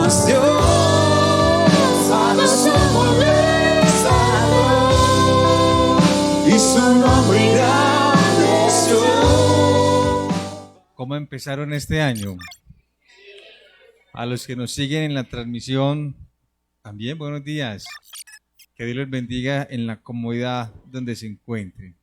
Dios a sumo le salvó y su nombre engrandeció. ¿Cómo empezaron este año? A los que nos siguen en la transmisión, también buenos días. Que Dios los bendiga en la comodidad donde se encuentren.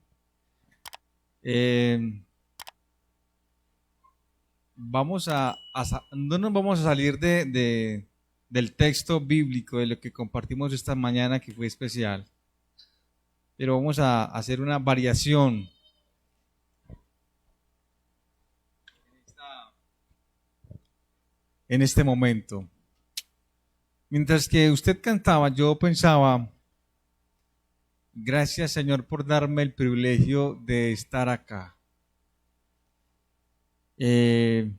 No nos vamos a salir del texto bíblico, de lo que compartimos esta mañana, que fue especial, pero vamos a hacer una variación en este momento. Mientras que usted cantaba, yo pensaba: gracias, Señor, por darme el privilegio de estar acá, de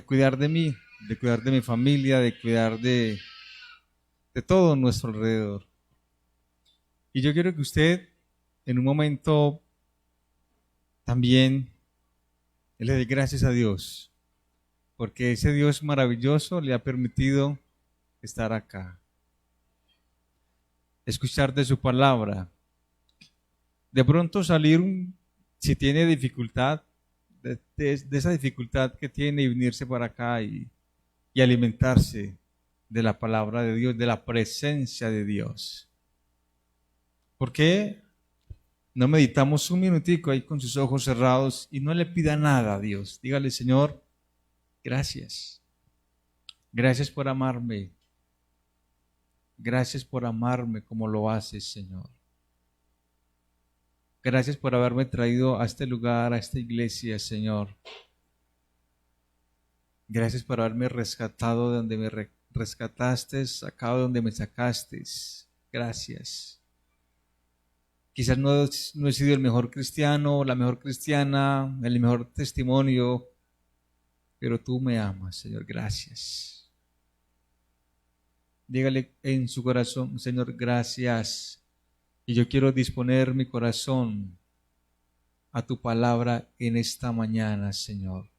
cuidar de mí, de cuidar de mi familia, de cuidar de todo nuestro alrededor. Y yo quiero que usted, en un momento, también le dé gracias a Dios, porque ese Dios maravilloso le ha permitido estar acá, escuchar de su palabra, de pronto salir, si tiene dificultad, de esa dificultad que tiene, y venirse para acá y alimentarse de la palabra de Dios, de la presencia de Dios. ¿Por qué no meditamos un minutico ahí con sus ojos cerrados y no le pida nada a Dios? Dígale: Señor, gracias. Gracias por amarme. Gracias por amarme como lo haces, Señor. Gracias por haberme traído a este lugar, a esta iglesia, Señor. Gracias por haberme rescatado de donde me rescataste, sacado de donde me sacaste. Gracias. Quizás no he sido el mejor cristiano, la mejor cristiana, el mejor testimonio, pero tú me amas, Señor. Gracias. Dígale en su corazón: Señor, gracias. Y yo quiero disponer mi corazón a tu palabra en esta mañana, Señor.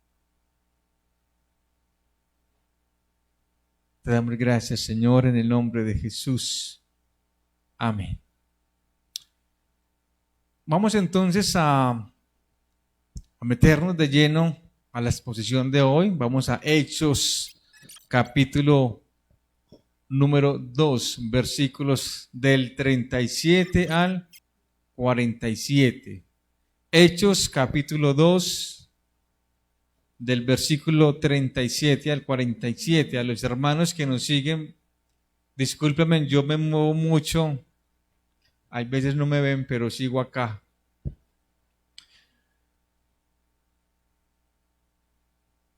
Te damos gracias, Señor, en el nombre de Jesús. Amén. Vamos entonces a meternos de lleno a la exposición de hoy. Vamos a Hechos, capítulo número 2, versículos del 37 al 47. Hechos, capítulo 2, del versículo 37 al 47. A los hermanos que nos siguen, discúlpenme, yo me muevo mucho. Hay veces no me ven, pero sigo acá.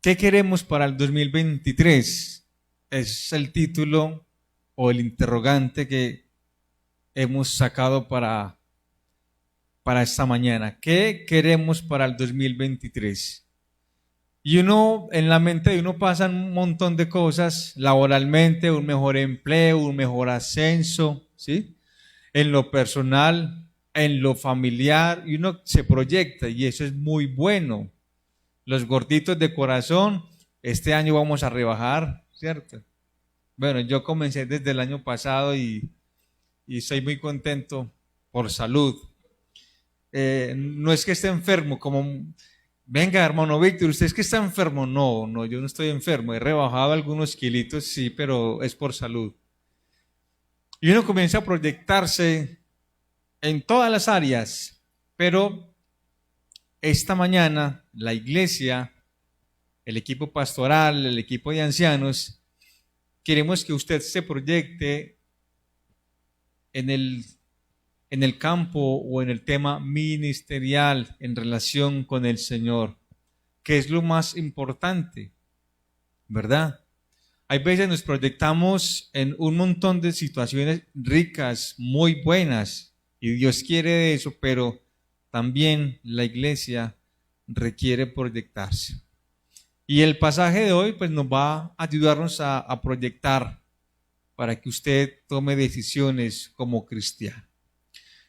¿Qué queremos para el 2023? Es el título o el interrogante que hemos sacado para esta mañana. ¿Qué queremos para el 2023? Y en la mente de uno pasan un montón de cosas, laboralmente, un mejor empleo, un mejor ascenso, ¿sí? En lo personal, en lo familiar, y uno se proyecta, y eso es muy bueno. Los gorditos de corazón, este año vamos a rebajar, ¿cierto? Bueno, yo comencé desde el año pasado y estoy muy contento por salud. No es que esté enfermo, como, venga, hermano Víctor, ¿usted es que está enfermo? No, yo no estoy enfermo, he rebajado algunos kilitos, sí, pero es por salud. Y uno comienza a proyectarse en todas las áreas, pero esta mañana la iglesia, el equipo pastoral, el equipo de ancianos, queremos que usted se proyecte en el campo o en el tema ministerial en relación con el Señor, que es lo más importante, ¿verdad? Hay veces nos proyectamos en un montón de situaciones ricas, muy buenas, y Dios quiere eso, pero también la iglesia requiere proyectarse. Y el pasaje de hoy pues nos va a ayudarnos a proyectar para que usted tome decisiones como cristiano.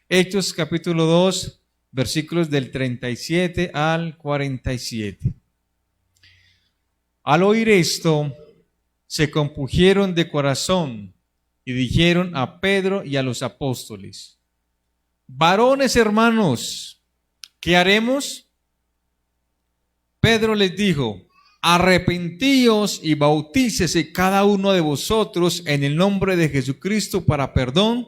Hechos capítulo 2, versículos del 37 al 47. Al oír esto, se compungieron de corazón y dijeron a Pedro y a los apóstoles: varones hermanos, ¿qué haremos? Pedro les dijo: arrepentíos y bautícese cada uno de vosotros en el nombre de Jesucristo para perdón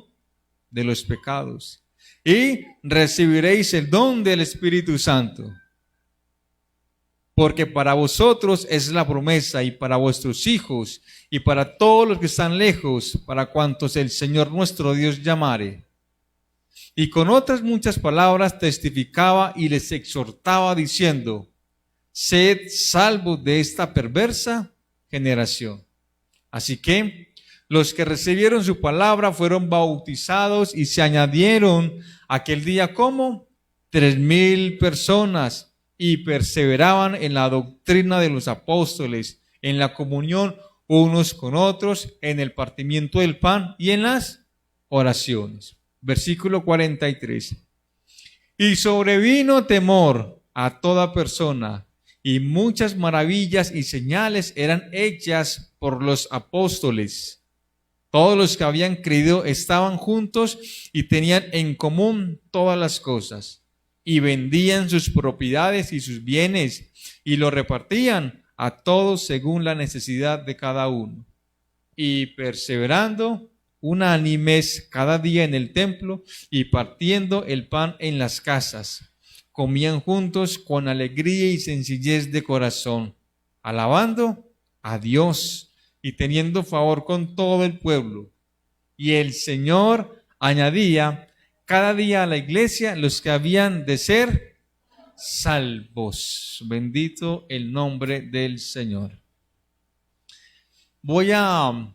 de los pecados, y recibiréis el don del Espíritu Santo. Porque para vosotros es la promesa, y para vuestros hijos, y para todos los que están lejos, para cuantos el Señor nuestro Dios llamare. Y con otras muchas palabras testificaba y les exhortaba diciendo: sed salvos de esta perversa generación. Así que los que recibieron su palabra fueron bautizados, y se añadieron aquel día como 3,000 personas, y perseveraban en la doctrina de los apóstoles, en la comunión unos con otros, en el partimiento del pan y en las oraciones. Versículo 43. Y sobrevino temor a toda persona, y muchas maravillas y señales eran hechas por los apóstoles. Todos los que habían creído estaban juntos y tenían en común todas las cosas, y vendían sus propiedades y sus bienes, y lo repartían a todos según la necesidad de cada uno. Y perseverando unánimes cada día en el templo, y partiendo el pan en las casas, comían juntos con alegría y sencillez de corazón, alabando a Dios y teniendo favor con todo el pueblo. Y el Señor añadía cada día a la iglesia los que habían de ser salvos. Bendito el nombre del Señor. Voy a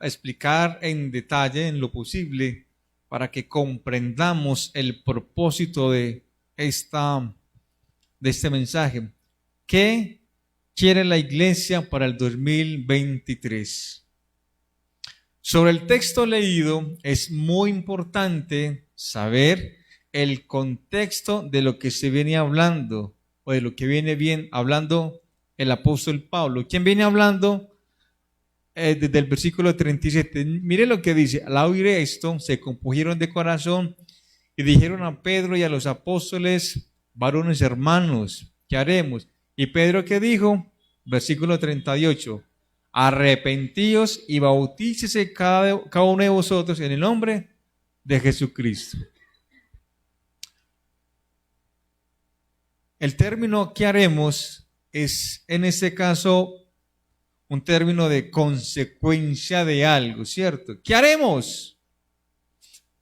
explicar en detalle, en lo posible, para que comprendamos el propósito de este mensaje. ¿Qué quiere la iglesia para el 2023? Sobre el texto leído es muy importante saber el contexto de lo que se viene hablando, o de lo que viene hablando el apóstol Pablo. ¿Quién viene hablando? Desde el versículo 37. Mire lo que dice: al oír esto, se compungieron de corazón y dijeron a Pedro y a los apóstoles: varones hermanos, ¿qué haremos? Y Pedro, ¿qué dijo? Versículo 38. Arrepentíos y bautícese cada uno de vosotros en el nombre de Jesucristo. El término ¿qué haremos? Es en este caso un término de consecuencia de algo, ¿cierto? ¿Qué haremos?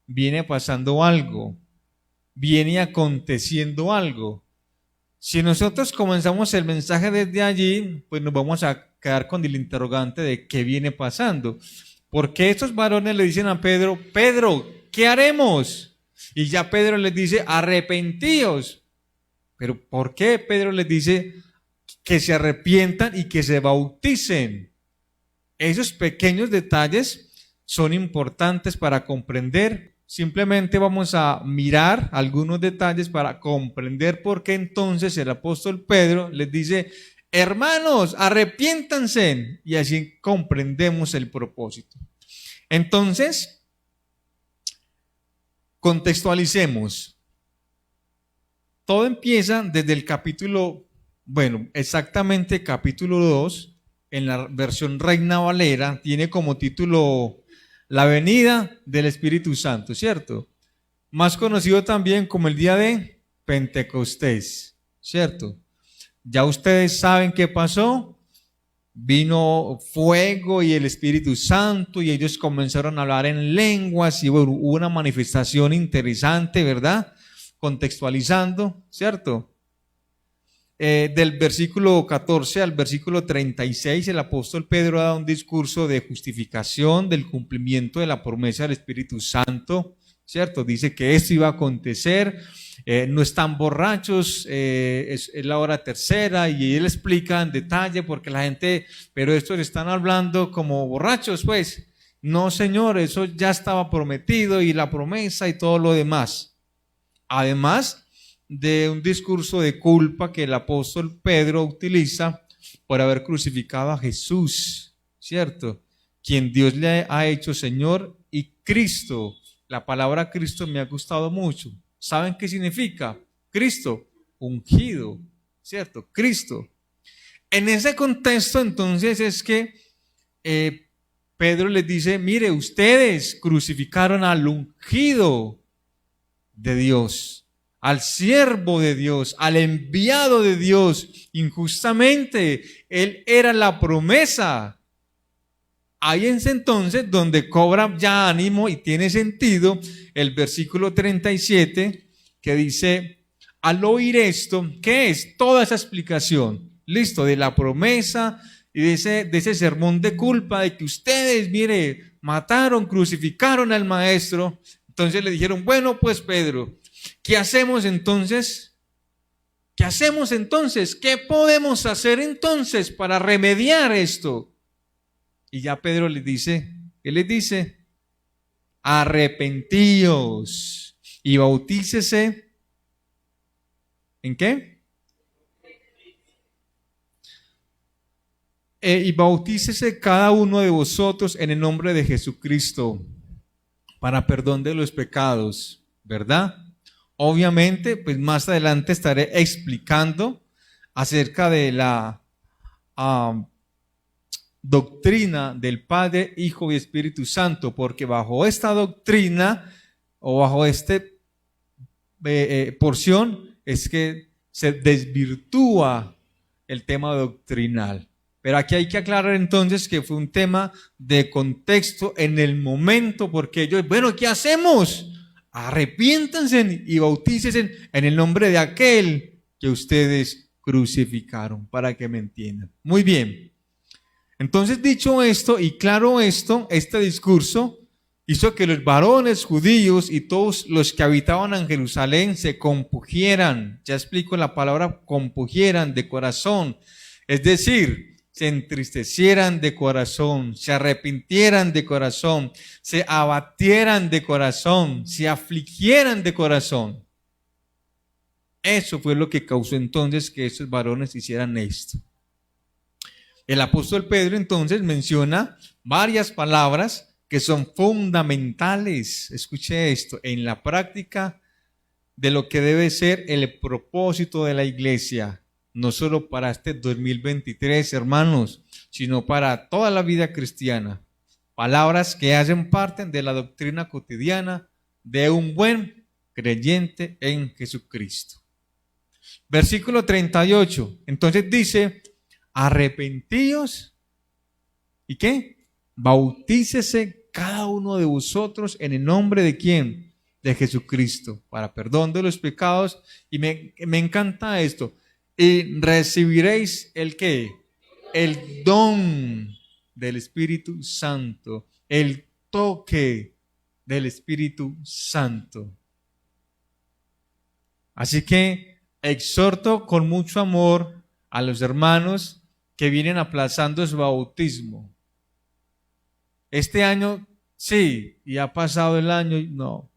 Viene pasando algo, viene aconteciendo algo. Si nosotros comenzamos el mensaje desde allí, pues nos vamos a quedar con el interrogante de qué viene pasando. ¿Por qué estos varones le dicen a Pedro: Pedro, ¿qué haremos? Y ya Pedro les dice: arrepentíos. Pero ¿por qué Pedro les dice que se arrepientan y que se bauticen? Esos pequeños detalles son importantes para comprender. Simplemente vamos a mirar algunos detalles para comprender por qué entonces el apóstol Pedro les dice: hermanos, arrepiéntanse, y así comprendemos el propósito. Entonces, contextualicemos. Todo empieza desde el capítulo, exactamente capítulo 2, en la versión Reina Valera, tiene como título la venida del Espíritu Santo, ¿cierto? Más conocido también como el día de Pentecostés, ¿cierto? Ya ustedes saben qué pasó. Vino fuego y el Espíritu Santo, y ellos comenzaron a hablar en lenguas, y hubo una manifestación interesante, ¿verdad? Contextualizando, ¿cierto? Del versículo 14 al versículo 36, el apóstol Pedro da un discurso de justificación, del cumplimiento de la promesa del Espíritu Santo, ¿cierto? Dice que esto iba a acontecer. No están borrachos, es la hora tercera, y él explica en detalle porque la gente: pero estos están hablando como borrachos, pues. No, Señor, eso ya estaba prometido, y la promesa y todo lo demás. Además de un discurso de culpa que el apóstol Pedro utiliza por haber crucificado a Jesús, ¿cierto? Quien Dios le ha hecho Señor y Cristo. La palabra Cristo me ha gustado mucho. ¿Saben qué significa? Cristo, ungido, ¿cierto? Cristo. En ese contexto, entonces, es que Pedro les dice, mire, ustedes crucificaron al ungido de Dios, al siervo de Dios, al enviado de Dios, injustamente. Él era la promesa. Ahí es entonces donde cobra ya ánimo y tiene sentido el versículo 37 que dice, al oír esto, ¿qué es? Toda esa explicación, listo, de la promesa y de ese sermón de culpa de que ustedes, mire, mataron, crucificaron al maestro. Entonces le dijeron, bueno, pues Pedro, ¿qué hacemos entonces? ¿Qué hacemos entonces? ¿Qué podemos hacer entonces para remediar esto? Y ya Pedro les dice, ¿qué les dice? Arrepentíos y bautícese. ¿En qué? Y bautícese cada uno de vosotros en el nombre de Jesucristo para perdón de los pecados, ¿verdad? Obviamente, pues más adelante estaré explicando acerca de la doctrina del Padre, Hijo y Espíritu Santo, porque bajo esta doctrina o bajo esta porción es que se desvirtúa el tema doctrinal. Pero aquí hay que aclarar entonces que fue un tema de contexto en el momento, porque ellos, bueno, ¿qué hacemos? Arrepiéntanse y bautícense en el nombre de aquel que ustedes crucificaron, para que me entiendan. Muy bien. Entonces, dicho esto y claro esto, este discurso hizo que los varones judíos y todos los que habitaban en Jerusalén se compungieran. Ya explico la palabra compungieran de corazón. Es decir, se entristecieran de corazón, se arrepintieran de corazón, se abatieran de corazón, se afligieran de corazón. Eso fue lo que causó entonces que esos varones hicieran esto. El apóstol Pedro entonces menciona varias palabras que son fundamentales, escuche esto, en la práctica de lo que debe ser el propósito de la iglesia, no solo para este 2023, hermanos, sino para toda la vida cristiana. Palabras que hacen parte de la doctrina cotidiana de un buen creyente en Jesucristo. Versículo 38, entonces dice, arrepentíos, ¿y qué? Bautícese cada uno de vosotros en el nombre de ¿quién? De Jesucristo, para perdón de los pecados. Y me encanta esto. Y recibiréis el ¿qué? El don del Espíritu Santo, el toque del Espíritu Santo. Así que exhorto con mucho amor a los hermanos que vienen aplazando su bautismo. Este año sí, y ha pasado el año, no.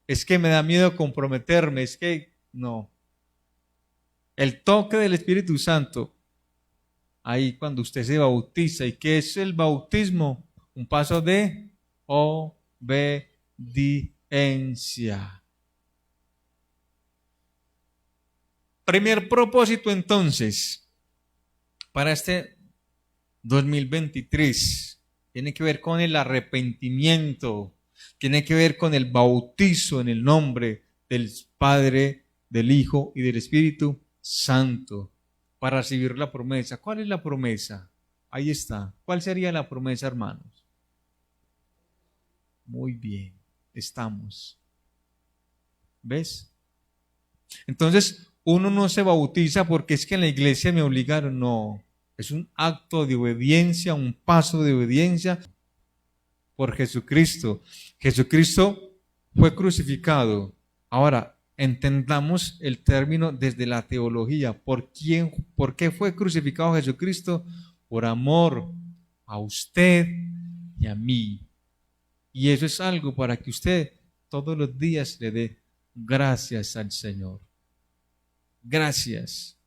Es que me da miedo comprometerme, es que no. El toque del Espíritu Santo, ahí cuando usted se bautiza. ¿Y qué es el bautismo? Un paso de obediencia. Primer propósito entonces, para este 2023, tiene que ver con el arrepentimiento, tiene que ver con el bautizo en el nombre del Padre, del Hijo y del Espíritu Santo, para recibir la promesa. ¿Cuál es la promesa? Ahí está. ¿Cuál sería la promesa, hermanos? Muy bien, estamos. ¿Ves? Entonces, uno no se bautiza porque es que en la iglesia me obligaron, no. Es un acto de obediencia, un paso de obediencia por Jesucristo. Jesucristo fue crucificado. Ahora, entendamos el término desde la teología. ¿Por qué fue crucificado Jesucristo? Por amor a usted y a mí. Y eso es algo para que usted todos los días le dé gracias al Señor. Gracias.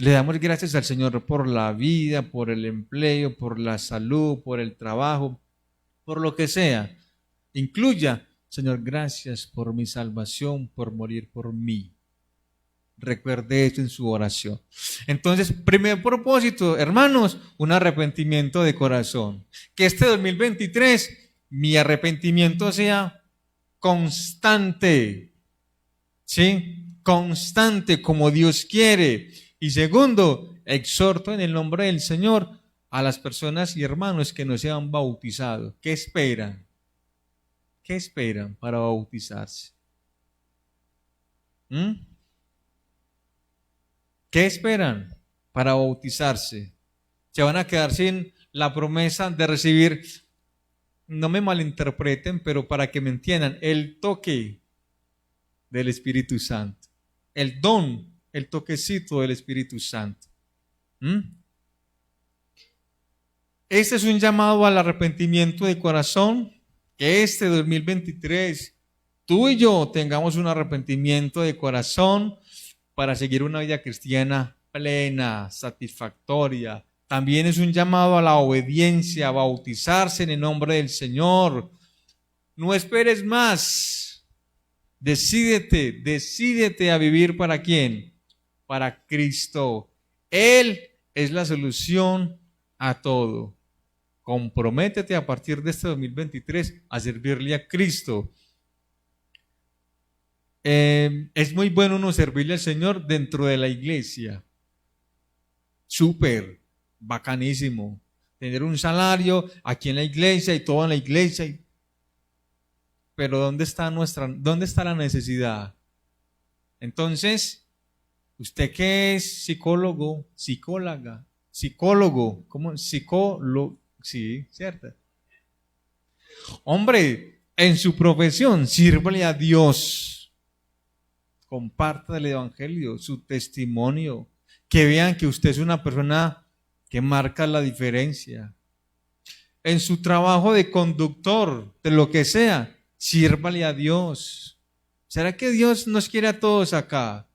Le damos gracias al Señor por la vida, por el empleo, por la salud, por el trabajo, por lo que sea. Incluya, Señor, gracias por mi salvación, por morir por mí. Recuerde esto en su oración. Entonces, primer propósito, hermanos, un arrepentimiento de corazón. Que este 2023 mi arrepentimiento sea constante, ¿sí? Constante como Dios quiere. Y segundo, exhorto en el nombre del Señor a las personas y hermanos que no se han bautizado. ¿Qué esperan? ¿Qué esperan para bautizarse? ¿Qué esperan para bautizarse? ¿Se van a quedar sin la promesa de recibir, no me malinterpreten, pero para que me entiendan, el toque del Espíritu Santo, el don, el toquecito del Espíritu Santo? Este es un llamado al arrepentimiento de corazón, que este 2023 tú y yo tengamos un arrepentimiento de corazón para seguir una vida cristiana plena, satisfactoria. También es un llamado a la obediencia, a bautizarse en el nombre del Señor. No esperes más. Decídete a vivir ¿para quién? Para Cristo. Él es la solución a todo. Comprométete a partir de este 2023 a servirle a Cristo. Es muy bueno uno servirle al Señor dentro de la iglesia. Súper, bacanísimo. Tener un salario aquí en la iglesia y todo en la iglesia. Pero ¿dónde está la necesidad? Entonces, usted que es psicólogo, ¿cómo? Psicólogo, sí, ¿cierto? Hombre, en su profesión, sírvale a Dios. Comparta el evangelio, su testimonio, que vean que usted es una persona que marca la diferencia. En su trabajo de conductor, de lo que sea, sírvale a Dios. ¿Será que Dios nos quiere a todos acá?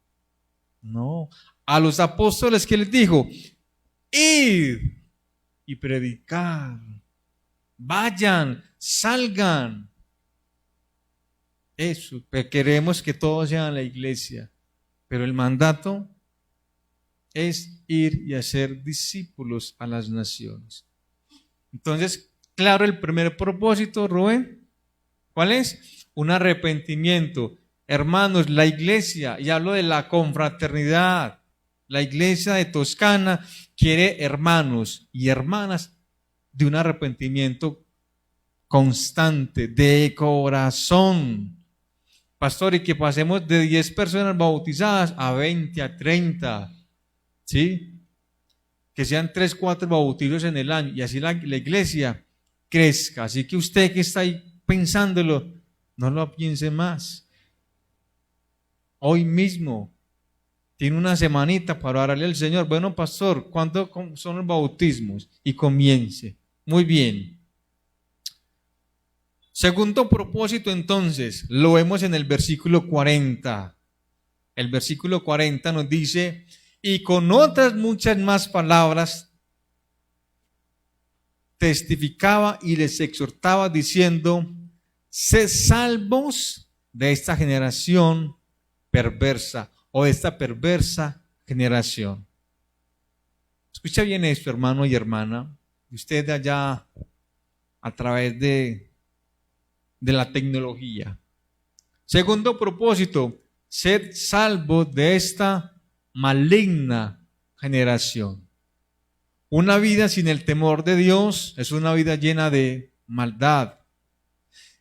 No. A los apóstoles que les dijo, id y predicar, vayan, salgan. Eso, queremos que todos sean la iglesia, pero el mandato es ir y hacer discípulos a las naciones. Entonces, claro, el primer propósito, Rubén, ¿cuál es? Un arrepentimiento. Hermanos, la iglesia, y hablo de la confraternidad, la iglesia de Toscana quiere hermanos y hermanas de un arrepentimiento constante, de corazón. Pastor, y que pasemos de 10 personas bautizadas a 20, a 30, ¿sí? Que sean 3, 4 bautizos en el año y así la iglesia crezca. Así que usted que está ahí pensándolo, no lo piense más. Hoy mismo tiene una semanita para orarle al Señor. Bueno, pastor, ¿cuántos son los bautismos? Y comience. Muy bien. Segundo propósito, entonces, lo vemos en el versículo 40. El versículo 40 nos dice, y con otras muchas más palabras testificaba y les exhortaba diciendo, sed salvos de esta generación perversa o de esta perversa generación. Escucha bien esto, hermano y hermana. Usted de allá, a través de la tecnología. Segundo propósito, sed salvos de esta maligna generación. Una vida sin el temor de Dios es una vida llena de maldad.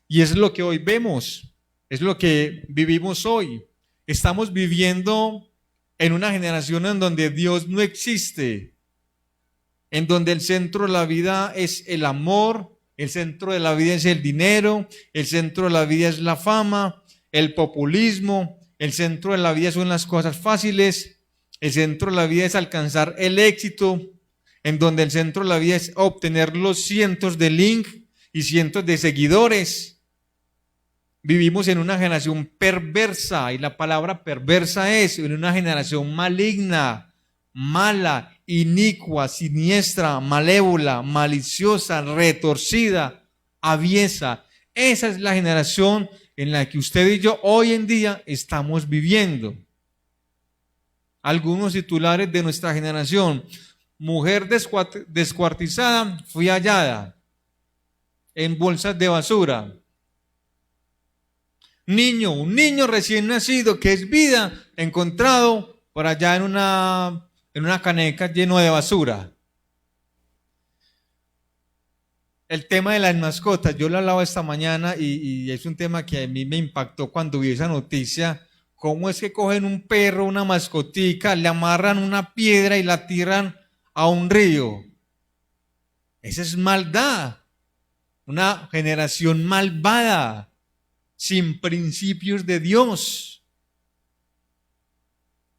Y es lo que hoy vemos, es lo que vivimos hoy. Estamos viviendo en una generación en donde Dios no existe, en donde el centro de la vida es el amor, el centro de la vida es el dinero, el centro de la vida es la fama, el populismo, el centro de la vida son las cosas fáciles, el centro de la vida es alcanzar el éxito, en donde el centro de la vida es obtener los cientos de links y cientos de seguidores. Vivimos en una generación perversa, y la palabra perversa es en una generación maligna, mala, inicua, siniestra, malévola, maliciosa, retorcida, aviesa. Esa es la generación en la que usted y yo hoy en día estamos viviendo. Algunos titulares de nuestra generación: mujer descuartizada fue hallada en bolsas de basura. Un niño recién nacido que es vida, encontrado por allá en una caneca lleno de basura. El tema de las mascotas, yo lo hablaba esta mañana y es un tema que a mí me impactó cuando vi esa noticia. ¿Cómo es que cogen un perro, una mascotica, le amarran una piedra y la tiran a un río? Esa es maldad, una generación malvada, sin principios de Dios.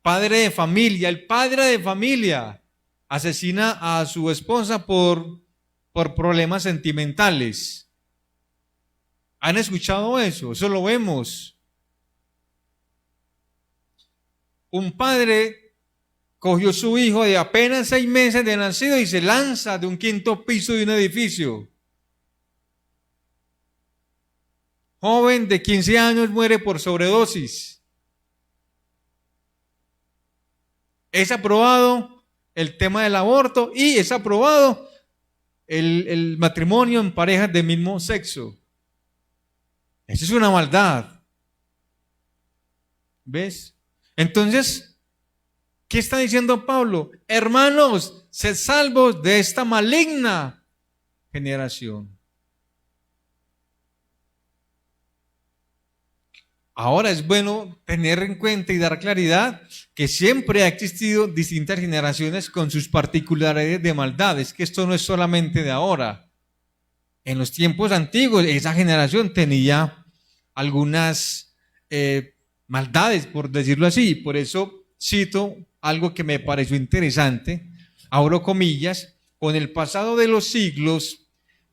Padre de familia, el padre de familia asesina a su esposa por problemas sentimentales. ¿Han escuchado eso? Eso lo vemos. Un padre cogió su hijo de apenas 6 meses de nacido y se lanza de un 5º piso de un edificio. Joven de 15 años muere por sobredosis. Es aprobado el tema del aborto y es aprobado el matrimonio en parejas de mismo sexo. Eso es una maldad. ¿Ves? Entonces, ¿qué está diciendo Pablo? Hermanos, sed salvos de esta maligna generación. Ahora es bueno tener en cuenta y dar claridad que siempre ha existido distintas generaciones con sus particularidades de maldad. Es que esto no es solamente de ahora. En los tiempos antiguos, esa generación tenía algunas maldades, por decirlo así. Por eso cito algo que me pareció interesante, abro comillas: con el pasado de los siglos,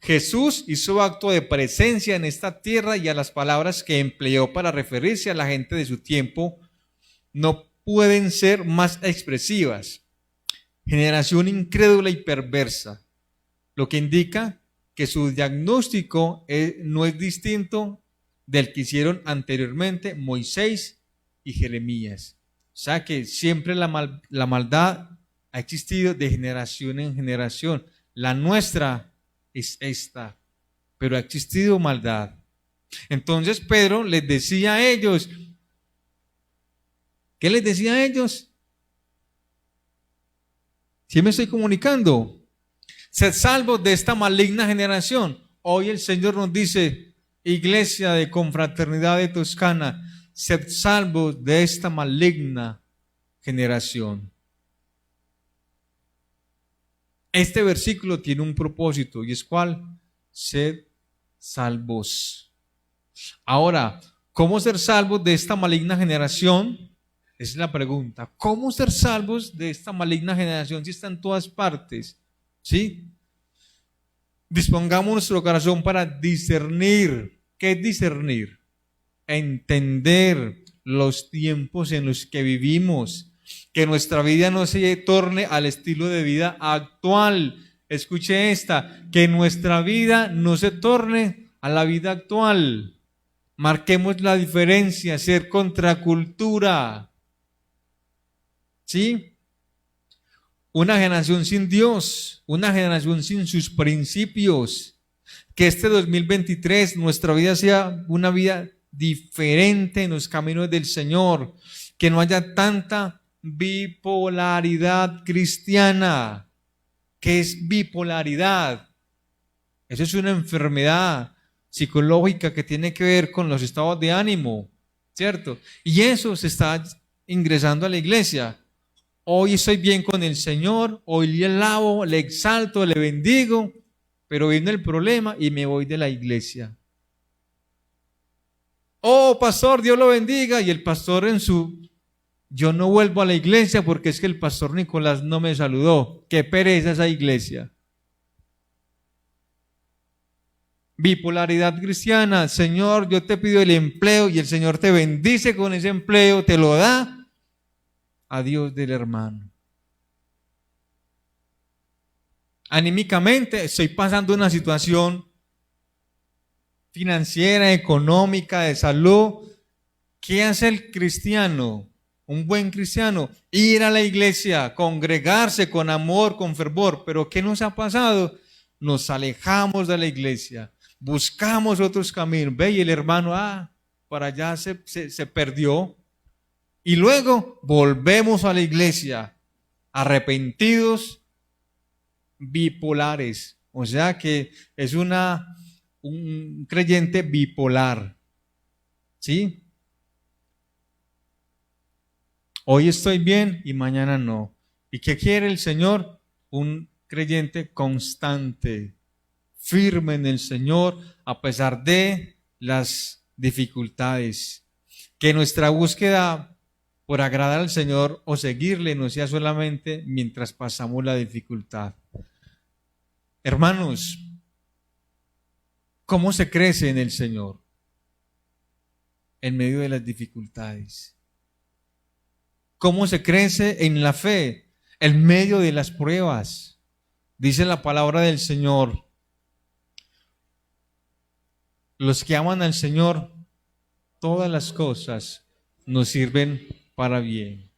Jesús hizo acto de presencia en esta tierra y a las palabras que empleó para referirse a la gente de su tiempo no pueden ser más expresivas. Generación incrédula y perversa, lo que indica que su diagnóstico no es distinto del que hicieron anteriormente Moisés y Jeremías. O sea que siempre la maldad ha existido de generación en generación. La nuestra es esta, pero ha existido maldad. Entonces Pedro les decía a ellos, ¿qué les decía a ellos? ¿Sí me estoy comunicando? Sed salvos de esta maligna generación. Hoy el Señor nos dice: Iglesia de Confraternidad de Toscana, sed salvos de esta maligna generación. Este versículo tiene un propósito, y es ¿cuál? Sed salvos. Ahora, ¿cómo ser salvos de esta maligna generación? Es la pregunta. ¿Cómo ser salvos de esta maligna generación si está en todas partes? ¿Sí? Dispongamos nuestro corazón para discernir. ¿Qué es discernir? Entender los tiempos en los que vivimos. Que nuestra vida no se torne al estilo de vida actual. Escuche esta: que nuestra vida no se torne a la vida actual. Marquemos la diferencia, ser contracultura. ¿Sí? Una generación sin Dios, una generación sin sus principios. Que este 2023 nuestra vida sea una vida diferente en los caminos del Señor. Que no haya tanta bipolaridad cristiana. ¿Qué es bipolaridad? Eso es una enfermedad psicológica que tiene que ver con los estados de ánimo, ¿cierto? Y eso se está ingresando a la iglesia. Hoy estoy bien con el Señor, hoy le alabo, le exalto, le bendigo, pero viene el problema y me voy de la iglesia. Oh, pastor, Dios lo bendiga, y el pastor yo no vuelvo a la iglesia porque es que el pastor Nicolás no me saludó. Qué pereza esa iglesia. Bipolaridad cristiana: Señor, yo te pido el empleo, y el Señor te bendice con ese empleo, te lo da. Adiós del hermano. anímicamente estoy pasando una situación financiera, económica, de salud. ¿Qué hace el cristiano? Un buen cristiano, ir a la iglesia, congregarse con amor, con fervor. Pero ¿qué nos ha pasado? Nos alejamos de la iglesia, buscamos otros caminos. Ve, y el hermano, para allá se perdió. Y luego volvemos a la iglesia, arrepentidos, bipolares. O sea que es un creyente bipolar. ¿Sí? Hoy estoy bien y mañana no. ¿Y qué quiere el Señor? Un creyente constante, firme en el Señor a pesar de las dificultades. Que nuestra búsqueda por agradar al Señor o seguirle no sea solamente mientras pasamos la dificultad. Hermanos, ¿cómo se crece en el Señor? En medio de las dificultades. ¿Cómo se crece en la fe? En medio de las pruebas. Dice la palabra del Señor: los que aman al Señor, todas las cosas nos sirven para bien.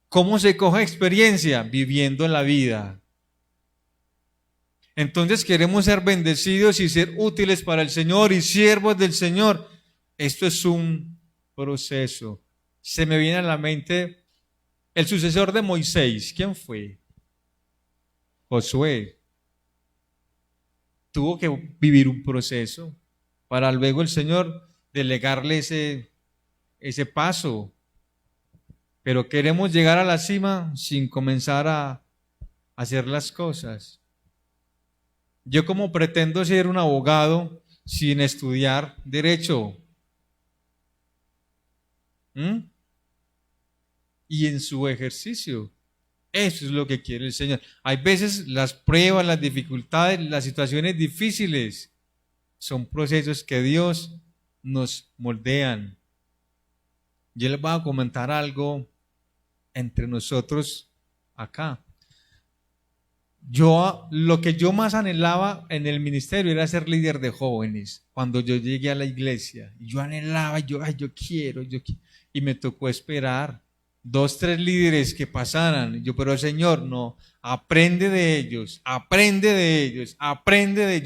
¿Cómo se coge experiencia? Viviendo la vida. Entonces queremos ser bendecidos y ser útiles para el Señor y siervos del Señor. Esto es un proceso. Se me viene a la mente el sucesor de Moisés. ¿Quién fue? Josué. Tuvo que vivir un proceso para luego el Señor delegarle ese paso. Pero queremos llegar a la cima sin comenzar a hacer las cosas. Yo como pretendo ser un abogado sin estudiar derecho. Y en su ejercicio. Eso es lo que quiere el Señor. Hay veces las pruebas, las dificultades, las situaciones difíciles son procesos que Dios nos moldean. Yo les voy a comentar algo entre nosotros acá. Lo que yo más anhelaba en el ministerio era ser líder de jóvenes. Cuando yo llegué a la iglesia, yo anhelaba, yo quiero. Y me tocó esperar 2, 3 líderes que pasaran. Pero Señor, no, aprende de ellos,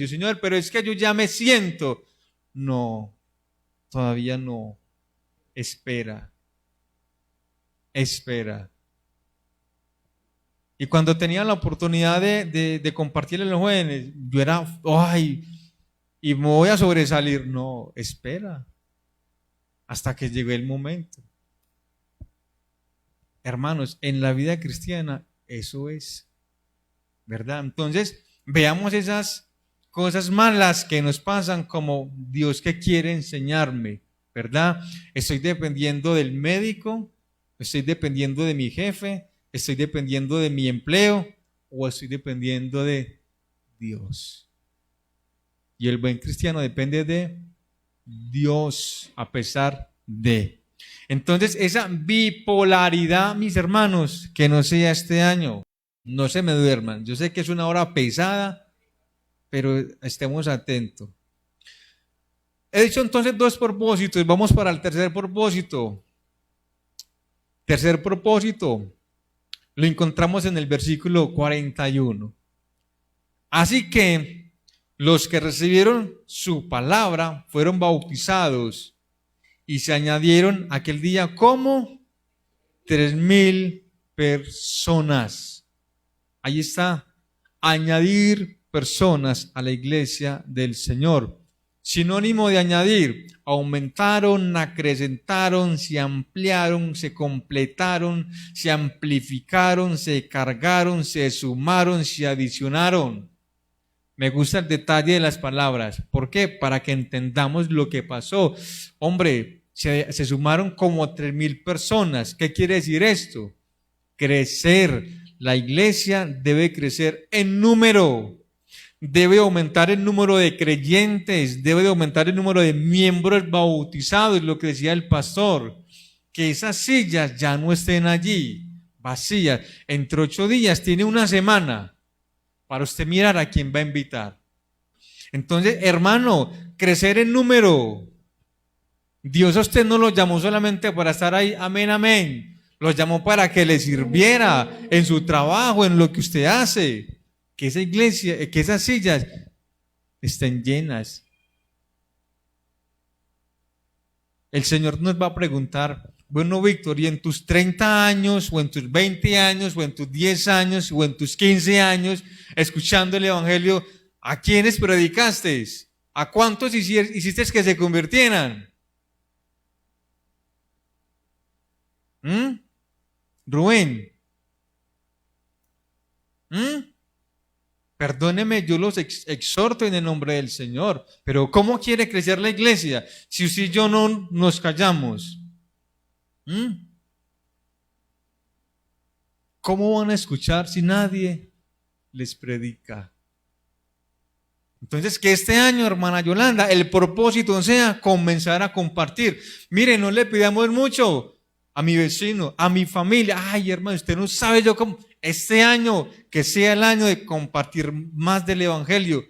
Señor, pero es que yo ya me siento. No, todavía no. Espera. Y cuando tenía la oportunidad de compartirle a los jóvenes, yo era, y me voy a sobresalir. No, espera, hasta que llegue el momento. Hermanos, en la vida cristiana eso es, ¿verdad? Entonces, veamos esas cosas malas que nos pasan como Dios que quiere enseñarme, ¿verdad? Estoy dependiendo del médico, estoy dependiendo de mi jefe, estoy dependiendo de mi empleo o estoy dependiendo de Dios. Y el buen cristiano depende de Dios a pesar de. Entonces esa bipolaridad, mis hermanos, que no sea este año, no se me duerman. Yo sé que es una hora pesada, pero estemos atentos. He dicho entonces 2 propósitos, vamos para el tercer propósito. Tercer propósito, lo encontramos en el versículo 41. Así que los que recibieron su palabra fueron bautizados y se añadieron aquel día como 3,000 personas. Ahí está, añadir personas a la iglesia del Señor. Sinónimo de añadir, aumentaron, acrecentaron, se ampliaron, se completaron, se amplificaron, se cargaron, se sumaron, se adicionaron. Me gusta el detalle de las palabras. ¿Por qué? Para que entendamos lo que pasó. Hombre, se sumaron como 3,000 personas. ¿Qué quiere decir esto? Crecer. La iglesia debe crecer en número. Debe aumentar el número de creyentes, debe de aumentar el número de miembros bautizados, lo que decía el pastor, que esas sillas ya no estén allí, vacías. Entre 8 días tiene una semana, para usted mirar a quién va a invitar. Entonces, hermano, crecer en número. Dios a usted no lo llamó solamente para estar ahí, amén, amén. Lo llamó para que le sirviera en su trabajo, en lo que usted hace. Que esa iglesia, que esas sillas estén llenas. El Señor nos va a preguntar, bueno, Víctor, ¿y en tus 30 años, o en tus 20 años, o en tus 10 años, o en tus 15 años, escuchando el Evangelio, a quiénes predicaste? ¿A cuántos hiciste que se convirtieran? Rubén. Perdóneme, yo los exhorto en el nombre del Señor, pero ¿cómo quiere crecer la iglesia si usted y yo no nos callamos? ¿Cómo van a escuchar si nadie les predica? Entonces, que este año, hermana Yolanda, el propósito sea comenzar a compartir. Mire, no le pidamos mucho a mi vecino, a mi familia. Ay, hermano, usted no sabe yo cómo. Este año, que sea el año de compartir más del Evangelio,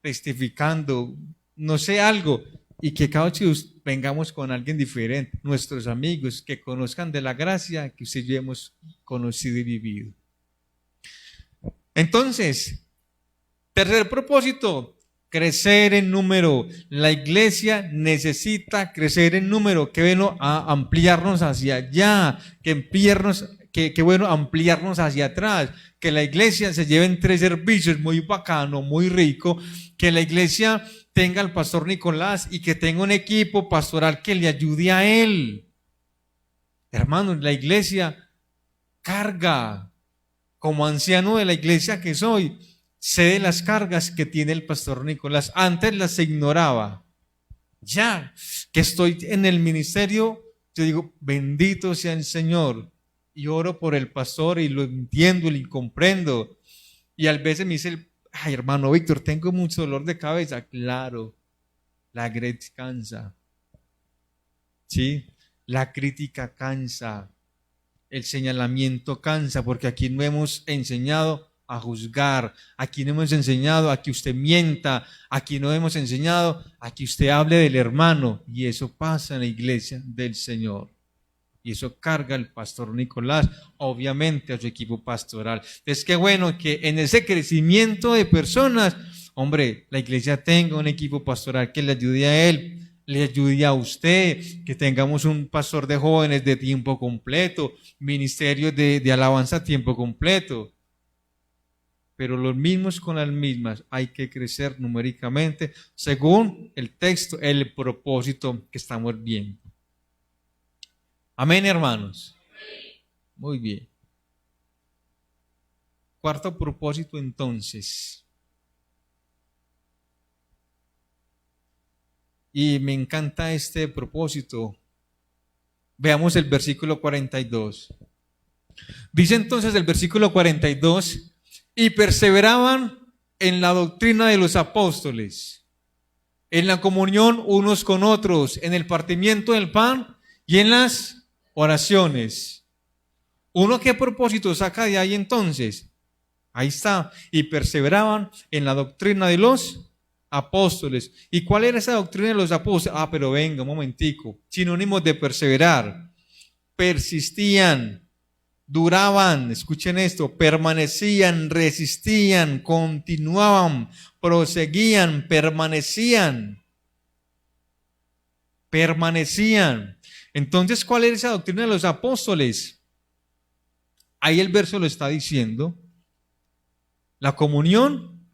testificando, no sé, algo, y que cada vez vengamos con alguien diferente, nuestros amigos, que conozcan de la gracia que usted y yo hemos conocido y vivido. Entonces, tercer propósito, crecer en número. La iglesia necesita crecer en número. Qué bueno ampliarnos hacia allá, que bueno ampliarnos hacia atrás, que la iglesia se lleve en 3 servicios, muy bacano, muy rico, que la iglesia tenga al pastor Nicolás y que tenga un equipo pastoral que le ayude a él. Hermanos, la iglesia carga, como anciano de la iglesia que soy, sé de las cargas que tiene el pastor Nicolás. Antes las ignoraba. Ya que estoy en el ministerio, yo digo, bendito sea el Señor. Y oro por el pastor y lo entiendo y lo comprendo. Y a veces me dice, ay, hermano Víctor, tengo mucho dolor de cabeza. Claro, la gracia cansa. ¿Sí? La crítica cansa. El señalamiento cansa, porque aquí no hemos enseñado a juzgar, aquí no hemos enseñado a que usted mienta, aquí no hemos enseñado a que usted hable del hermano, y eso pasa en la iglesia del Señor. Y eso carga el pastor Nicolás, obviamente a su equipo pastoral. Es que bueno que en ese crecimiento de personas, hombre, la iglesia tenga un equipo pastoral que le ayude a él, le ayude a usted, que tengamos un pastor de jóvenes de tiempo completo, ministerios de alabanza a tiempo completo. Pero los mismos con las mismas, hay que crecer numéricamente según el texto, el propósito que estamos viendo. Amén, hermanos. Muy bien. Cuarto propósito, entonces. Y me encanta este propósito. Veamos el versículo 42. Dice entonces el versículo 42, y perseveraban en la doctrina de los apóstoles, en la comunión unos con otros, en el partimiento del pan y en las oraciones. ¿Uno qué propósito saca de ahí entonces? Ahí está. Y perseveraban en la doctrina de los apóstoles. ¿Y cuál era esa doctrina de los apóstoles? Pero venga, un momentico. Sinónimos de perseverar. Persistían, duraban, escuchen esto, permanecían, resistían, continuaban, proseguían, permanecían. Entonces, ¿cuál es esa doctrina de los apóstoles? Ahí el verso lo está diciendo. La comunión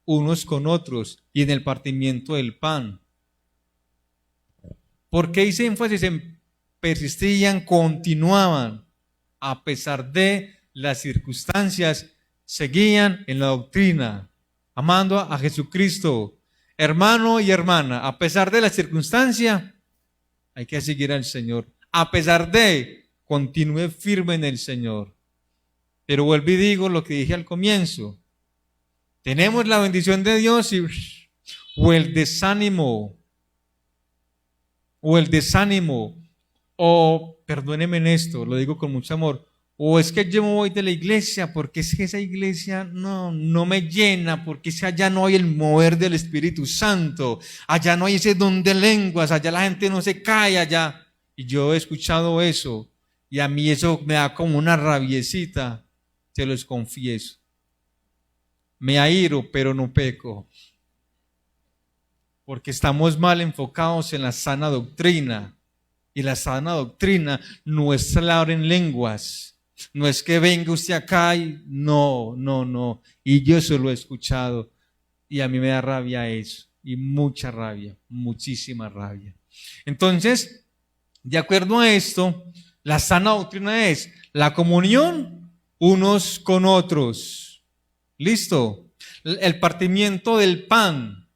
unos con otros y en el partimiento del pan. ¿Por qué hice énfasis en persistían, continuaban? A pesar de las circunstancias, seguían en la doctrina, amando a Jesucristo. Hermano y hermana, a pesar de la circunstancia, hay que seguir al Señor. A pesar de, continúe firme en el Señor. Pero vuelvo y digo lo que dije al comienzo. Tenemos la bendición de Dios o el desánimo, o perdónenme en esto, lo digo con mucho amor, O es que yo me voy de la iglesia porque es que esa iglesia no me llena, porque es que allá no hay el mover del Espíritu Santo, allá no hay ese don de lenguas, allá la gente no se cae allá. Y yo he escuchado eso y a mí eso me da como una rabiecita, se los confieso. Me airo, pero no peco, porque estamos mal enfocados en la sana doctrina. Y la sana doctrina no es hablar en lenguas. No es que venga usted acá y no. Y yo eso lo he escuchado y a mí me da rabia eso. Y mucha rabia, muchísima rabia. Entonces, de acuerdo a esto, la sana doctrina es la comunión unos con otros. ¿Listo? El partimiento del pan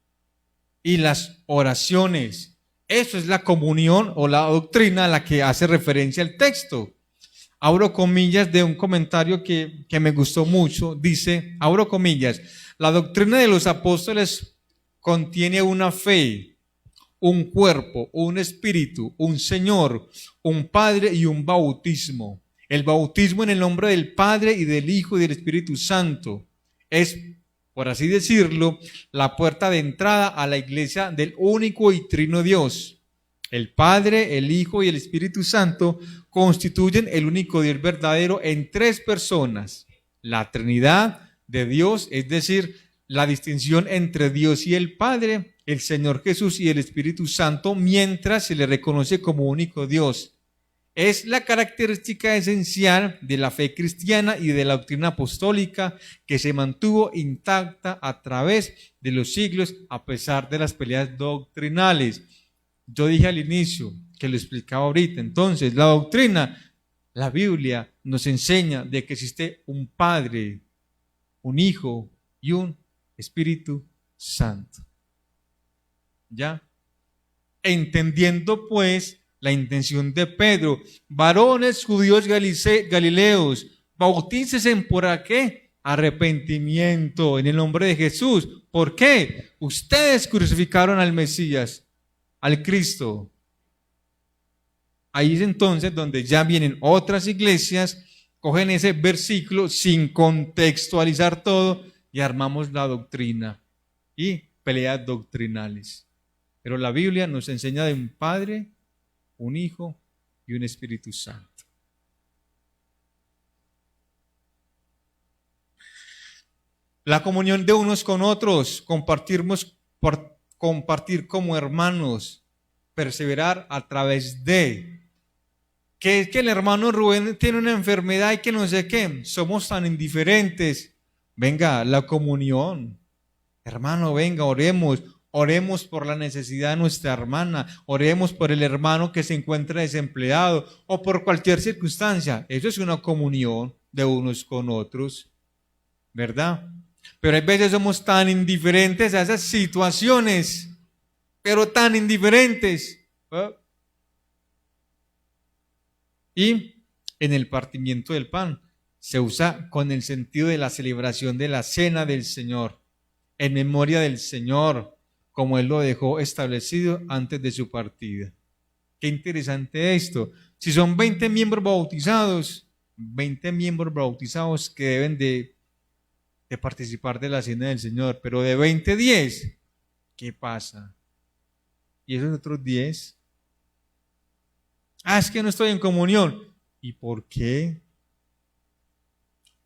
y las oraciones. Eso es la comunión o la doctrina a la que hace referencia el texto. Abro comillas de un comentario que me gustó mucho. Dice, abro comillas, la doctrina de los apóstoles contiene una fe, un cuerpo, un espíritu, un Señor, un Padre y un bautismo. El bautismo en el nombre del Padre y del Hijo y del Espíritu Santo es, por así decirlo, la puerta de entrada a la iglesia del único y trino Dios. El Padre, el Hijo y el Espíritu Santo constituyen el único Dios verdadero en tres personas. La Trinidad de Dios, es decir, la distinción entre Dios y el Padre, el Señor Jesús y el Espíritu Santo, mientras se le reconoce como único Dios. Es la característica esencial de la fe cristiana y de la doctrina apostólica que se mantuvo intacta a través de los siglos a pesar de las peleas doctrinales. Yo dije al inicio, que lo explicaba ahorita, entonces la doctrina, la Biblia nos enseña de que existe un Padre, un Hijo y un Espíritu Santo. ¿Ya? Entendiendo pues la intención de Pedro, varones judíos galileos, bautícese por ¿qué? Arrepentimiento en el nombre de Jesús. ¿Por qué? Ustedes crucificaron al Mesías, al Cristo. Ahí es entonces donde ya vienen otras iglesias, cogen ese versículo sin contextualizar todo y armamos la doctrina y peleas doctrinales. Pero la Biblia nos enseña de un Padre, un Hijo y un Espíritu Santo. La comunión de unos con otros, compartir como hermanos, perseverar a través de. Que es que el hermano Rubén tiene una enfermedad y que no sé qué, somos tan indiferentes. Venga, la comunión. Hermano, venga, oremos. Oremos por la necesidad de nuestra hermana, oremos por el hermano que se encuentra desempleado o por cualquier circunstancia. Eso es una comunión de unos con otros, ¿verdad? Pero a veces somos tan indiferentes a esas situaciones, pero tan indiferentes. Y en el partimiento del pan se usa con el sentido de la celebración de la cena del Señor, en memoria del Señor, como Él lo dejó establecido antes de su partida. Qué interesante esto. Si son 20 miembros bautizados que deben de participar de la cena del Señor, pero de 20, 10, ¿qué pasa? ¿Y esos otros 10? Es que no estoy en comunión. ¿Y por qué?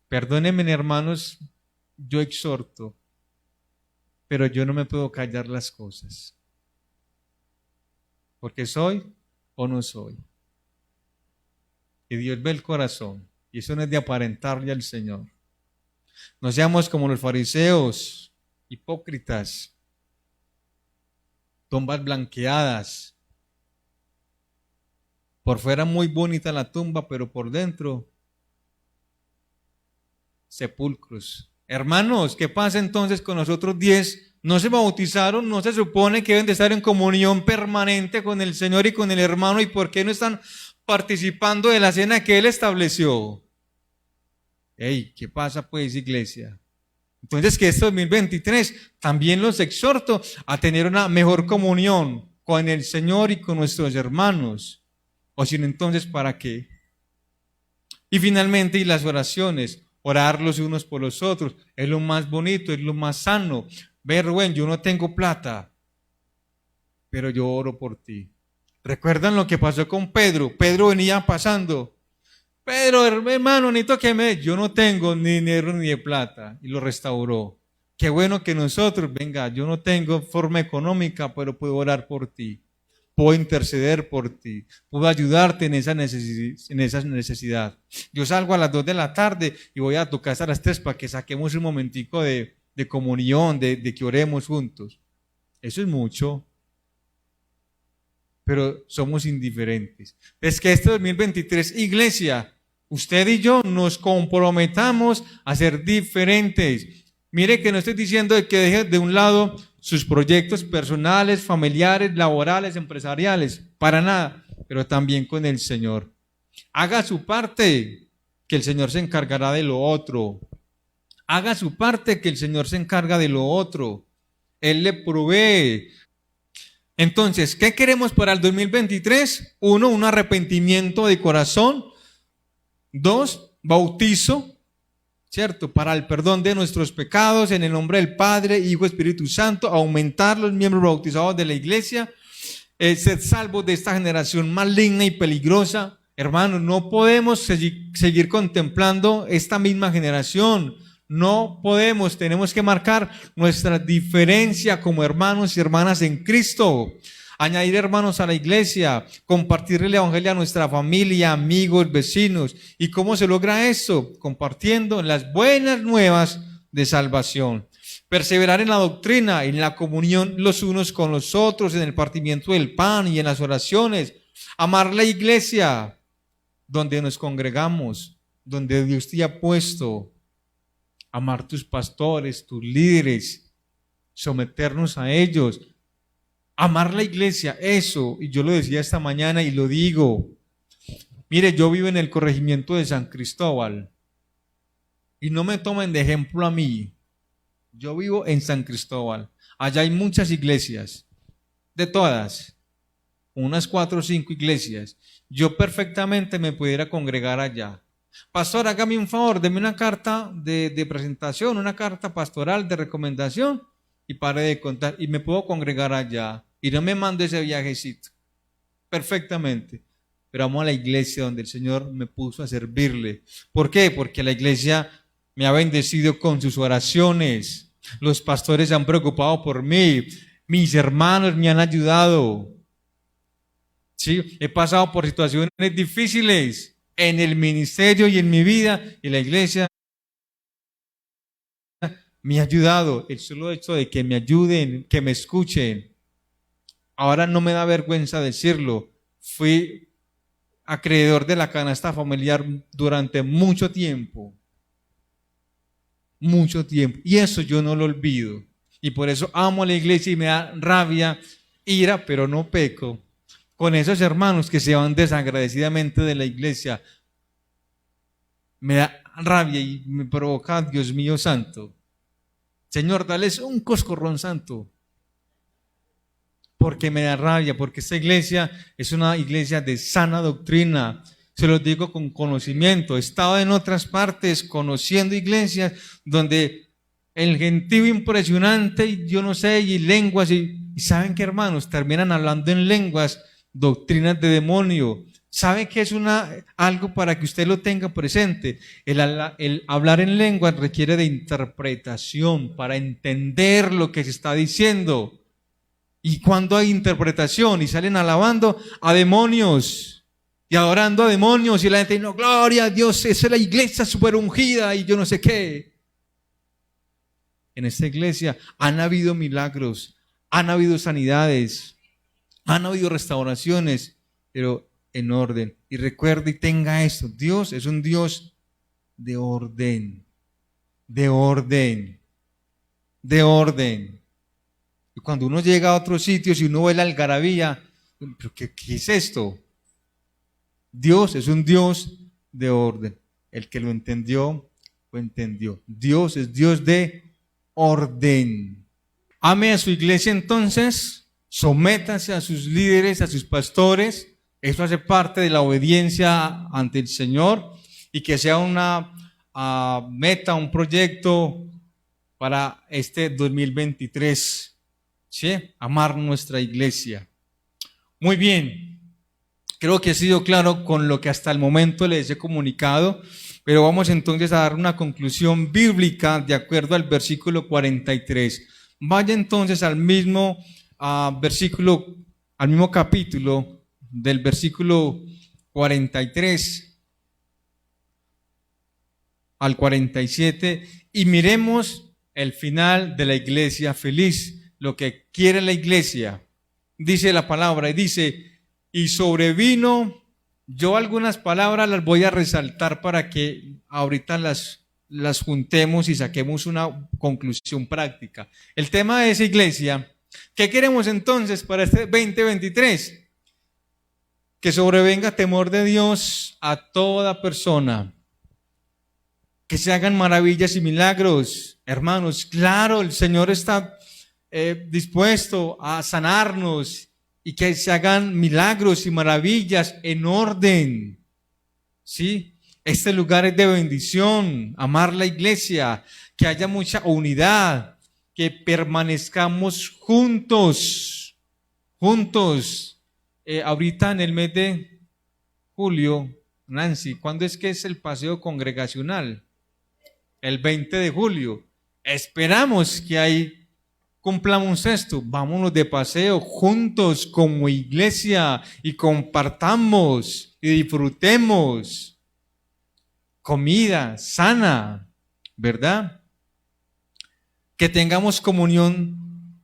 Perdónenme, hermanos, yo exhorto, pero yo no me puedo callar las cosas, porque soy o no soy. Y Dios ve el corazón, y eso no es de aparentarle al Señor. No seamos como los fariseos, hipócritas, tumbas blanqueadas. Por fuera muy bonita la tumba, pero por dentro sepulcros. Hermanos, ¿qué pasa entonces con los otros 10? ¿No se bautizaron? ¿No se supone que deben de estar en comunión permanente con el Señor y con el hermano? ¿Y por qué no están participando de la cena que Él estableció? Ey, ¿qué pasa pues, iglesia? Entonces, que este 2023 también los exhorto a tener una mejor comunión con el Señor y con nuestros hermanos. O si no, entonces, ¿para qué? Y finalmente, y las oraciones, orar los unos por los otros, es lo más bonito, es lo más sano. Ver, Rubén, yo no tengo plata, pero yo oro por ti. ¿Recuerdan lo que pasó con Pedro? Pedro venía pasando. Pedro, hermano, necesito que me... Yo no tengo ni dinero ni de plata. Y lo restauró. Qué bueno que nosotros, venga, yo no tengo forma económica, pero puedo orar por ti. Puedo interceder por ti. Puedo ayudarte en esa necesidad. Yo salgo a las 2 de la tarde y voy a tu casa a las 3 para que saquemos un momentico de comunión, de que oremos juntos. Eso es mucho. Pero somos indiferentes. Es que este 2023, iglesia, usted y yo nos comprometamos a ser diferentes. Mire que no estoy diciendo de que deje de un lado sus proyectos personales, familiares, laborales, empresariales, para nada, pero también con el Señor. Haga su parte, que el Señor se encargará de lo otro. Haga su parte, que el Señor se encarga de lo otro. Él le provee. Entonces, ¿qué queremos para el 2023? 1, un arrepentimiento de corazón. 2, bautizo, ¿cierto? Para el perdón de nuestros pecados, en el nombre del Padre, Hijo, Espíritu Santo, aumentar los miembros bautizados de la iglesia, ser salvos de esta generación maligna y peligrosa. Hermanos, no podemos seguir contemplando esta misma generación. No podemos, tenemos que marcar nuestra diferencia como hermanos y hermanas en Cristo. Añadir hermanos a la iglesia, compartir el evangelio a nuestra familia, amigos, vecinos. ¿Y cómo se logra eso? Compartiendo las buenas nuevas de salvación. Perseverar en la doctrina, en la comunión los unos con los otros, en el partimiento del pan y en las oraciones. Amar la iglesia, donde nos congregamos, donde Dios te ha puesto. Amar tus pastores, tus líderes, someternos a ellos, amar la iglesia, eso, y yo lo decía esta mañana y lo digo. Mire, yo vivo en el corregimiento de San Cristóbal y no me tomen de ejemplo a mí. Yo vivo en San Cristóbal, allá hay muchas iglesias, de todas, unas 4 o 5 iglesias. Yo perfectamente me pudiera congregar allá. Pastor, hágame un favor, deme una carta de presentación, una carta pastoral de recomendación y pare de contar y me puedo congregar allá y no me mando ese viajecito. Perfectamente. Pero amo a la iglesia donde el Señor me puso a servirle. ¿Por qué? Porque la iglesia me ha bendecido con sus oraciones. Los pastores se han preocupado por mí. Mis hermanos me han ayudado. Sí, he pasado por situaciones difíciles en el ministerio y en mi vida, y la iglesia me ha ayudado. El solo hecho de que me ayuden, que me escuchen, ahora no me da vergüenza decirlo. Fui acreedor de la canasta familiar durante mucho tiempo, y eso yo no lo olvido, y por eso amo a la iglesia y me da rabia, ira, pero no peco con esos hermanos que se van desagradecidamente de la iglesia. Me da rabia y me provoca, Dios mío santo, Señor, dales un coscorrón santo, porque me da rabia, porque esta iglesia es una iglesia de sana doctrina. Se los digo con conocimiento. He estado en otras partes conociendo iglesias donde el gentío impresionante, y yo no sé, y lenguas, y ¿saben qué, hermanos? Terminan hablando en lenguas, doctrinas de demonio. ¿Sabe qué es algo para que usted lo tenga presente? El hablar en lenguas requiere de interpretación para entender lo que se está diciendo. Y cuando hay interpretación y salen alabando a demonios y adorando a demonios y la gente dice, no, gloria a Dios, esa es la iglesia súper ungida y yo no sé qué. En esta iglesia han habido milagros, han habido sanidades, han habido restauraciones, pero en orden. Y recuerde y tenga esto, Dios es un Dios de orden, de orden, de orden. Y cuando uno llega a otros sitios y uno ve la algarabía, ¿pero qué es esto? Dios es un Dios de orden. El que lo entendió, lo entendió. Dios es Dios de orden. Ame a su iglesia entonces, sométase a sus líderes, a sus pastores. Eso hace parte de la obediencia ante el Señor. y que sea una meta, un proyecto para este 2023, ¿sí? Amar nuestra iglesia. Muy bien, creo que he sido claro con lo que hasta el momento les he comunicado, pero vamos entonces a dar una conclusión bíblica de acuerdo al versículo 43. Vaya entonces al mismo versículo, al mismo capítulo del versículo 43 al 47 y miremos el final de la iglesia feliz, lo que quiere la iglesia. Dice la palabra y dice, y sobrevino, yo algunas palabras las voy a resaltar para que ahorita las juntemos y saquemos una conclusión práctica. El tema de esa iglesia, ¿qué queremos entonces para este 2023? Que sobrevenga temor de Dios a toda persona, que se hagan maravillas y milagros. Hermanos, claro, el Señor está dispuesto a sanarnos y que se hagan milagros y maravillas en orden, ¿sí? Este lugar es de bendición, amar la iglesia, que haya mucha unidad, que permanezcamos juntos. Ahorita en el mes de julio, Nancy, ¿cuándo es que es el paseo congregacional? El 20 de julio. Esperamos que ahí cumplamos esto, vámonos de paseo juntos como iglesia y compartamos y disfrutemos comida sana, ¿verdad? Que tengamos comunión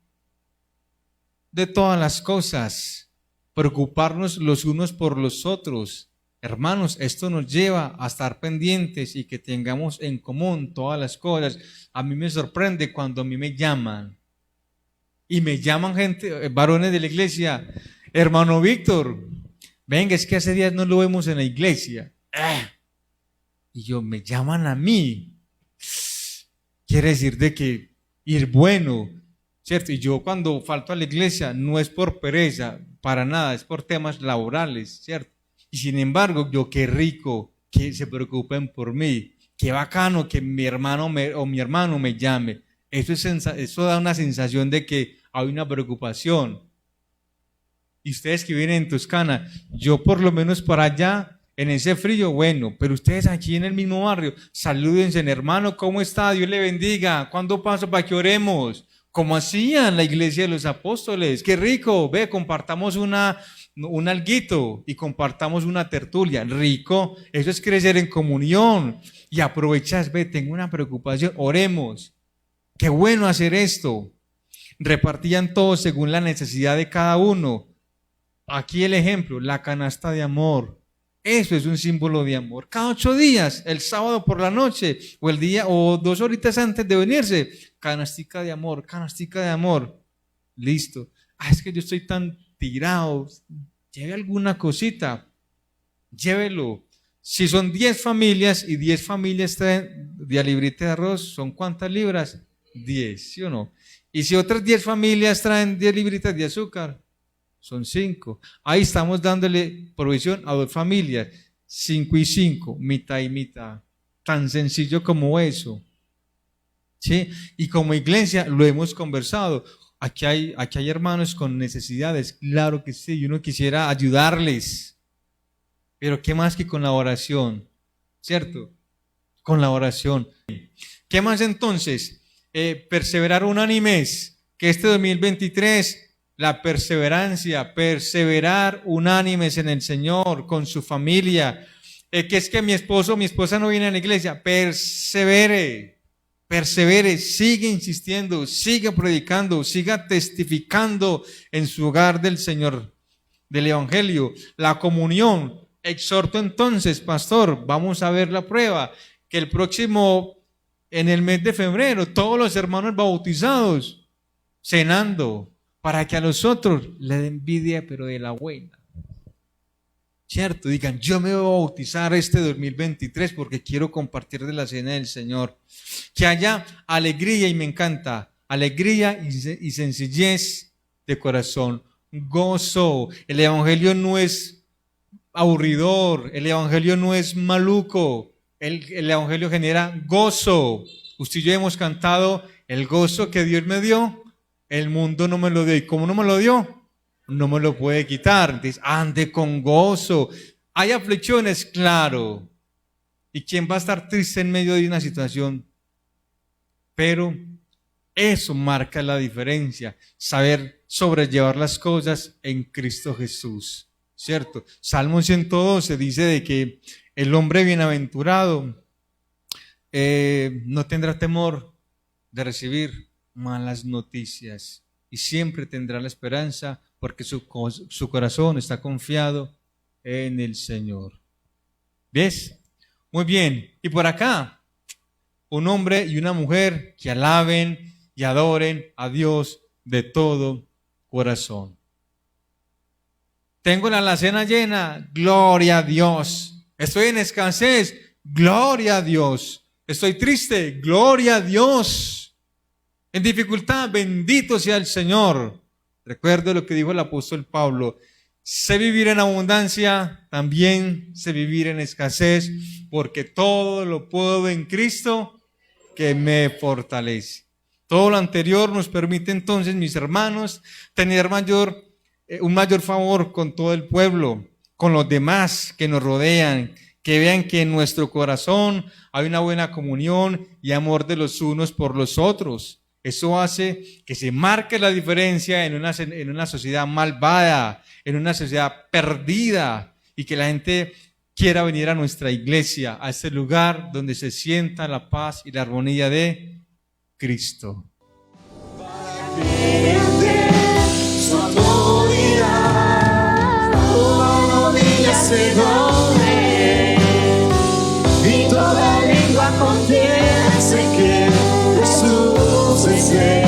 de todas las cosas, preocuparnos los unos por los otros. Hermanos, esto nos lleva a estar pendientes y que tengamos en común todas las cosas. A mí me sorprende cuando a mí me llaman. Y me llaman gente, varones de la iglesia, hermano Víctor, venga, es que hace días no lo vemos en la iglesia. Y yo, me llaman a mí. Quiere decir de que ir bueno, ¿cierto? Y yo cuando falto a la iglesia no es por pereza, para nada, es por temas laborales, ¿cierto? Y sin embargo, yo qué rico que se preocupen por mí, qué bacano que mi hermano o mi hermano me llame. Eso da una sensación de que hay una preocupación. Y ustedes que vienen en Toscana, yo por lo menos para allá, en ese frío, bueno, pero ustedes aquí en el mismo barrio, salúdense, hermano, ¿cómo está? Dios le bendiga. ¿Cuándo paso para que oremos? Como hacían la iglesia de los apóstoles. Qué rico, ve, compartamos un alguito y compartamos una tertulia. Rico, eso es crecer en comunión. Y aprovechas, ve, tengo una preocupación, oremos. Qué bueno hacer esto. Repartían todo según la necesidad de cada uno. Aquí el ejemplo, la canasta de amor. Eso es un símbolo de amor. Cada 8 días, el sábado por la noche o el día o 2 horitas antes de venirse, canastica de amor, canastica de amor. Listo. Es que yo estoy tan tirado. Lleve alguna cosita. Llévelo. Si son 10 familias y 10 familias traen de librita de arroz, ¿son cuántas libras? 10, ¿sí o no? Y si otras 10 familias traen 10 libritas de azúcar, son 5. Ahí estamos dándole provisión a 2 familias, 5 y 5, mitad y mitad. Tan sencillo como eso. ¿Sí? Y como iglesia lo hemos conversado. Aquí hay hermanos con necesidades, claro que sí, y uno quisiera ayudarles. Pero ¿qué más que con la oración? ¿Cierto? Con la oración. ¿Qué más entonces? Perseverar unánimes, que este 2023, la perseverancia, perseverar unánimes en el Señor, con su familia, que es que mi esposo o mi esposa no viene a la iglesia, persevere, sigue insistiendo, siga predicando, siga testificando en su hogar del Señor, del Evangelio, la comunión. Exhorto entonces, pastor, vamos a ver la prueba, que el próximo, en el mes de febrero, todos los hermanos bautizados, cenando, para que a los otros le den envidia, pero de la buena. ¿Cierto? Digan, yo me voy a bautizar este 2023 porque quiero compartir de la cena del Señor. Que haya alegría, y me encanta, alegría y sencillez de corazón, gozo. El Evangelio no es aburridor, el Evangelio no es maluco. el Evangelio genera gozo. Usted y yo hemos cantado: el gozo que Dios me dio, el mundo no me lo dio. ¿Y cómo no me lo dio? No me lo puede quitar. Entonces, ande con gozo. ¿Hay aflicciones? Claro. ¿Y quién va a estar triste en medio de una situación? Pero eso marca la diferencia, saber sobrellevar las cosas en Cristo Jesús, ¿cierto? Salmo 112 dice de que el hombre bienaventurado no tendrá temor de recibir malas noticias y siempre tendrá la esperanza porque su corazón está confiado en el Señor. ¿Ves? Muy bien. Y por acá, un hombre y una mujer que alaben y adoren a Dios de todo corazón. Tengo la alacena llena, gloria a Dios. Estoy en escasez, gloria a Dios. Estoy triste, gloria a Dios. En dificultad, bendito sea el Señor. Recuerdo lo que dijo el apóstol Pablo: sé vivir en abundancia, también sé vivir en escasez, porque todo lo puedo en Cristo que me fortalece. Todo lo anterior nos permite entonces, mis hermanos, tener un mayor favor con todo el pueblo, con los demás que nos rodean, que vean que en nuestro corazón hay una buena comunión y amor de los unos por los otros. Eso hace que se marque la diferencia en una sociedad malvada, en una sociedad perdida, y que la gente quiera venir a nuestra iglesia, a este lugar donde se sienta la paz y la armonía de Cristo. Su autoridad, toda rodilla se doble y toda lengua confiese que Jesús es Rey.